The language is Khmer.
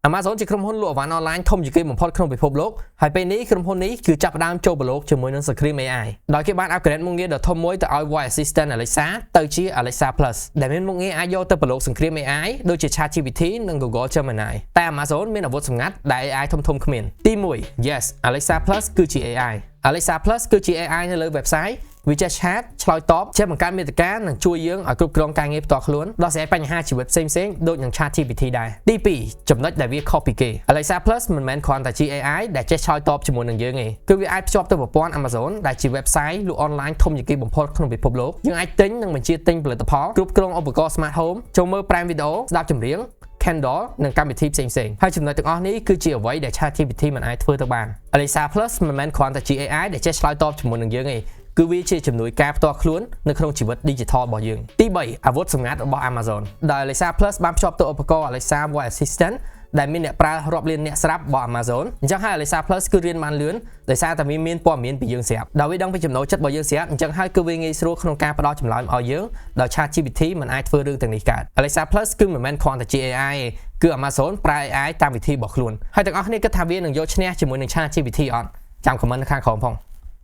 Amazon ជាក្រុមហ៊ុនលក់អីវ៉ាន់អនឡាញធំជាងគេបំផុតក្នុងពិភពលោកហើយពេលនេះក្រុមហ៊ុននេះគឺចាប់ផ្ដើមចូលប្រឡូកជាមួយនឹង Scream AI ដោយគេបាន upgrade មុខងារដ៏ធំមួយទៅឲ្យ Voice Assistant Alexa ទៅជា Alexa Plus ដែលមានមុខងារអាចយកទៅប្រឡូក Scream AI ដូចជា ChatGPT និង Google Gemini តែ Amazon មានអាវុធសម្ងាត់ដែល AI ធំៗគ្មានទី1 Yes Alexa Plus គឺជា AI Alexa Plus គឺជា AI នៅលើ website វាចេះ chat ឆ្លើយតបចេះបង្កើតមាតិកានិងជួយយើងឲ្យគ្រប់គ្រងការងារផ្ទាល់ខ្លួនដោះស្រាយបញ្ហាជីវិតផ្សេងៗដូចនឹង ChatGPT ដែរទី2ចំណុចដែលវាខុសពីគេ Alexa Plus មិនមែនគ្រាន់តែជា AI ដែលចេះឆ្លើយតបជាមួយនឹងយើងទេគឺវាអាចភ្ជាប់ទៅប្រព័ន្ធ Amazon ដែលជា website លក់អនឡាញធំជាងគេបំផុតក្នុងពិភពលោកយើងអាចទិញនិងបញ្ជាទិញផលិតផលគ្រប់គ្រងឧបករណ៍ Smart Home ចូលមើល Prime Video ស្ដាប់ចម្រៀងCandle និងកម្មវិធីផ្សេងៗហើយចំណុចទាំងអស់នេះគឺជាអ្វីដែល ChatGPT មិនអាចធ្វើទៅបាន Alexa Plus មិនមែនគ្រាន់តែជា AI ដែលចេះឆ្លើយតបជាមួយនឹងយើងទេគឺវាជាជំនួយការផ្ទាល់ខ្លួននៅក្នុងជីវិត digital របស់យើងទី3អាវុធសម្ងាត់របស់ Amazon ដែល Alexa Plus បានភ្ជាប់ទៅឧបករណ៍ Alexa Voice Assistant ដែលមានអ្នកប្រើរាប់លានអ្នកស្រាប់របស់ Amazon អញ្ចឹងហើយ Alexa Plus គឺរៀនបានលឿនដោយសារតែវាមានព័ត៌មានពីយើងស្រាប់ដោយវាដឹងពីចំណូលចិត្តរបស់យើងស្រាប់អញ្ចឹងហើយគឺវាងាយស្រួលក្នុងការផ្ដល់ចម្លើយឲ្យយើងដោយ ChatGPT មិនអាចធ្វើរឿងទាំងនេះកើត Alexa Plus គឺមិនមែនគ្រាន់តែជា AI ទេគឺ Amazon ប្រើ AI តាមវិធីរបស់ខ្លួនហើយទាំងអស់គ្នាគិតថាវានឹងយកឈ្នះជាមួយនឹង ChatGPT អត់ចាំ comment នៅខាងក្រោមផង